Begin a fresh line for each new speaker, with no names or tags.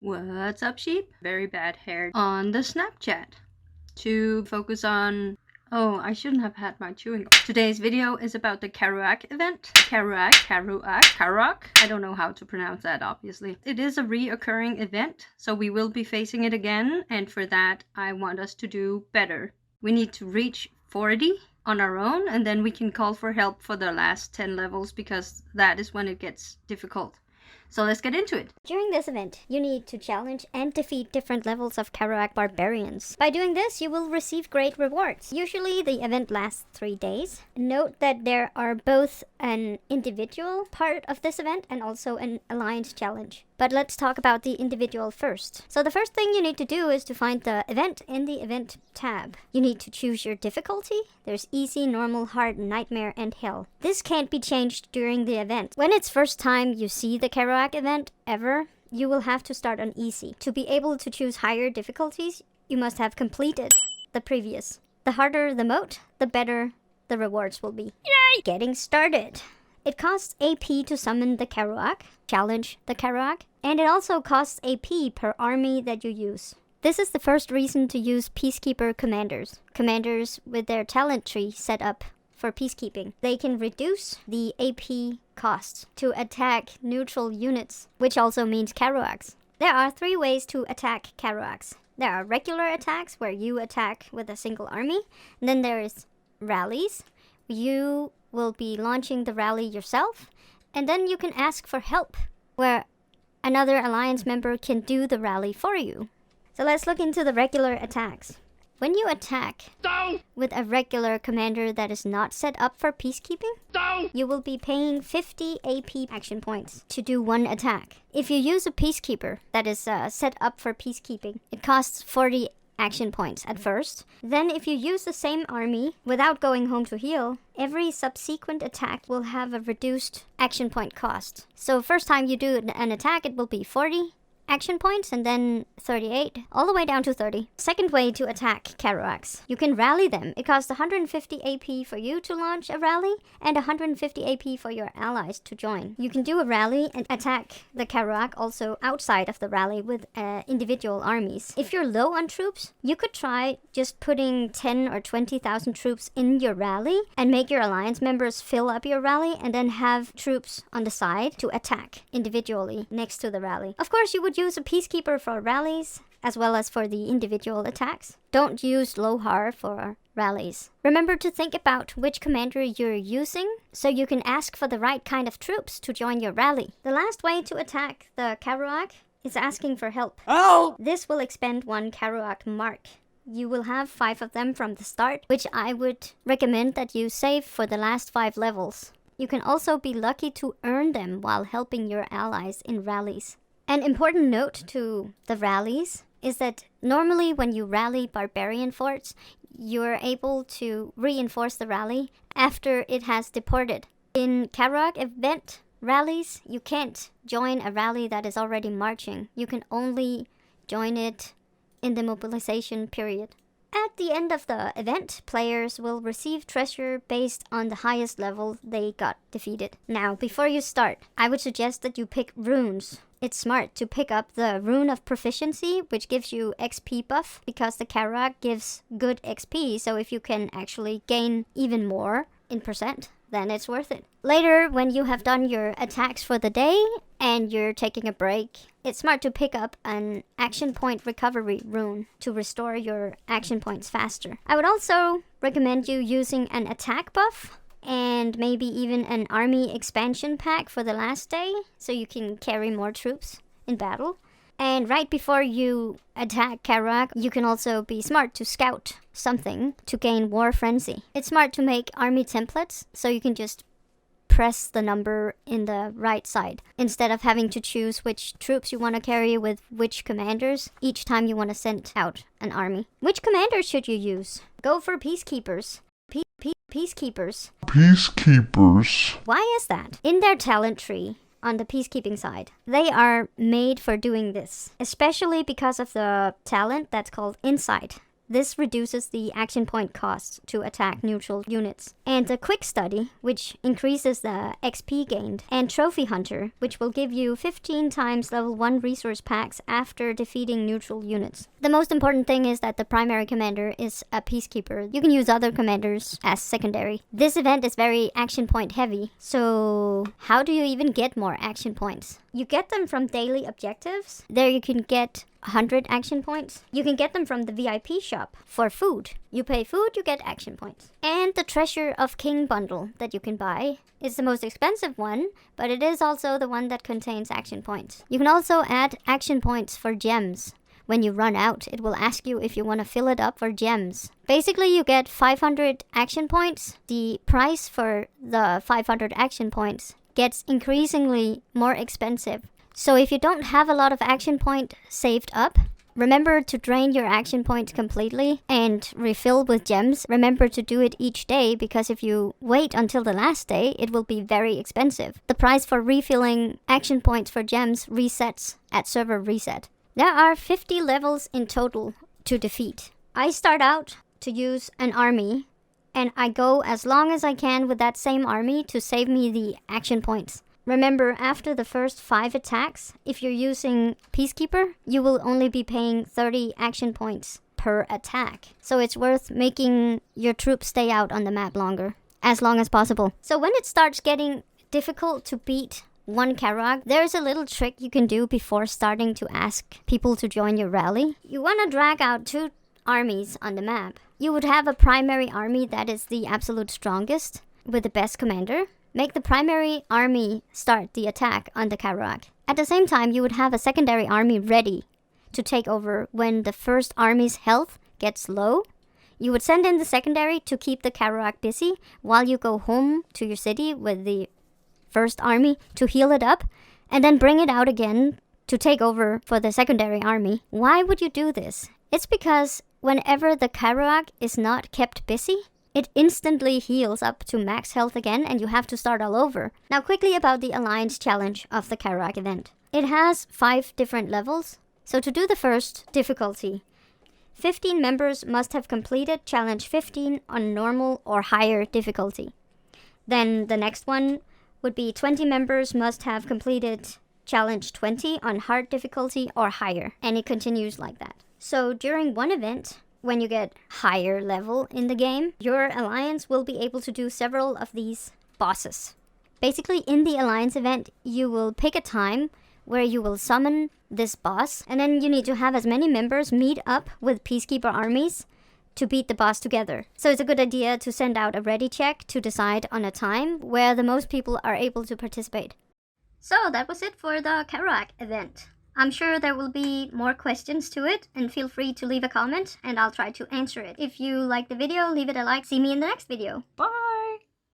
What's up, sheep? Very bad hair on the Snapchat. To focus on... Oh, I shouldn't have had my chewing gum. Today's video is about the Karuak event. Karuak. I don't know how to pronounce that, obviously. It is a reoccurring event, so we will be facing it again, and for that, I want us to do better. We need to reach 40 on our own, and then we can call for help for the last 10 levels, because that is when it gets difficult. So let's get into it.
During this event, you need to challenge and defeat different levels of Karuak barbarians. By doing this, you will receive great rewards. Usually the event lasts 3 days. Note that there are both an individual part of this event and also an alliance challenge. But let's talk about the individual first. So the first thing you need to do is to find the event in the event tab. You need to choose your difficulty. There's easy, normal, hard, nightmare, and hell. This can't be changed during the event. When it's first time you see the Karuak event ever, you will have to start on easy. To be able to choose higher difficulties, you must have completed the previous. The harder the moat, the better the rewards will be. Yay! Getting started. It costs AP to summon the Karuak, challenge the Karuak, and it also costs AP per army that you use. This is the first reason to use Peacekeeper commanders. Commanders with their talent tree set up for peacekeeping. They can reduce the AP costs to attack neutral units, which also means Karuaks. There are 3 ways to attack Karuaks. There are regular attacks, where you attack with a single army. And then there is rallies. You will be launching the rally yourself, and then you can ask for help, where another alliance member can do the rally for you. So let's look into the regular attacks. When you attack with a regular commander that is not set up for peacekeeping, you will be paying 50 AP action points to do 1 attack. If you use a peacekeeper that is set up for peacekeeping, it costs 40 action points at first. Then if you use the same army without going home to heal, every subsequent attack will have a reduced action point cost. So first time you do an attack, it will be 40 action points, and then 38, all the way down to 30. Second way to attack Karuaks. You can rally them. It costs 150 AP for you to launch a rally, and 150 AP for your allies to join. You can do a rally and attack the Karuak also outside of the rally with individual armies. If you're low on troops, you could try just putting 10 or 20,000 troops in your rally and make your alliance members fill up your rally, and then have troops on the side to attack individually next to the rally. Of course, you would use a peacekeeper for rallies as well as for the individual attacks. Don't use Lohar for rallies. Remember to think about which commander you're using, so you can ask for the right kind of troops to join your rally. The last way to attack the Karuak is asking for help. Oh! This will expend 1 Karuak mark. You will have 5 of them from the start, which I would recommend that you save for the last 5 levels. You can also be lucky to earn them while helping your allies in rallies. An important note to the rallies is that normally when you rally barbarian forts, you're able to reinforce the rally after it has deported. In Karuak event rallies, you can't join a rally that is already marching. You can only join it in the mobilization period. At the end of the event, players will receive treasure based on the highest level they got defeated. Now, before you start, I would suggest that you pick runes. It's smart to pick up the Rune of Proficiency, which gives you XP buff, because the Karuak gives good XP, so if you can actually gain even more in percent, then it's worth it. Later, when you have done your attacks for the day and you're taking a break, it's smart to pick up an action point recovery rune to restore your action points faster. I would also recommend you using an attack buff and maybe even an army expansion pack for the last day, so you can carry more troops in battle. And right before you attack Karuak, you can also be smart to scout something to gain War Frenzy. It's smart to make army templates, so you can just press the number in the right side, instead of having to choose which troops you want to carry with which commanders each time you want to send out an army. Which commanders should you use? Go for Peacekeepers. Peacekeepers. Why is that? In their talent tree, on the peacekeeping side, they are made for doing this, especially because of the talent that's called Insight. This reduces the action point cost to attack neutral units. And a quick study, which increases the XP gained. And trophy hunter, which will give you 15 times level 1 resource packs after defeating neutral units. The most important thing is that the primary commander is a peacekeeper. You can use other commanders as secondary. This event is very action point heavy. So how do you even get more action points? You get them from daily objectives. There you can get 100 action points. You can get them from the VIP shop for food. You pay food, you get action points. And the Treasure of King bundle that you can buy is the most expensive one, but it is also the one that contains action points. You can also add action points for gems. When you run out, it will ask you if you want to fill it up for gems. Basically, you get 500 action points. The price for the 500 action points gets increasingly more expensive. So if you don't have a lot of action point saved up, remember to drain your action points completely and refill with gems. Remember to do it each day, because if you wait until the last day, it will be very expensive. The price for refilling action points for gems resets at server reset. There are 50 levels in total to defeat. I start out to use an army, and I go as long as I can with that same army to save me the action points. Remember, after the first 5 attacks, if you're using Peacekeeper, you will only be paying 30 action points per attack. So it's worth making your troops stay out on the map longer, as long as possible. So when it starts getting difficult to beat one Karuak, there's a little trick you can do before starting to ask people to join your rally. You want to drag out 2 armies on the map. You would have a primary army that is the absolute strongest, with the best commander. Make the primary army start the attack on the Karuak. At the same time, you would have a secondary army ready to take over when the first army's health gets low. You would send in the secondary to keep the Karuak busy while you go home to your city with the first army to heal it up, and then bring it out again to take over for the secondary army. Why would you do this? It's because whenever the Karuak is not kept busy, it instantly heals up to max health again, and you have to start all over. Now quickly about the Alliance Challenge of the Karuak event. It has 5 different levels. So to do the first difficulty, 15 members must have completed Challenge 15 on normal or higher difficulty. Then the next one would be 20 members must have completed Challenge 20 on hard difficulty or higher. And it continues like that. So during one event, when you get higher level in the game, your alliance will be able to do several of these bosses. Basically, in the alliance event, you will pick a time where you will summon this boss, and then you need to have as many members meet up with peacekeeper armies to beat the boss together. So it's a good idea to send out a ready check to decide on a time where the most people are able to participate. So that was it for the Karuak event. I'm sure there will be more questions to it, and feel free to leave a comment and I'll try to answer it. If you like the video, leave it a like. See me in the next video. Bye!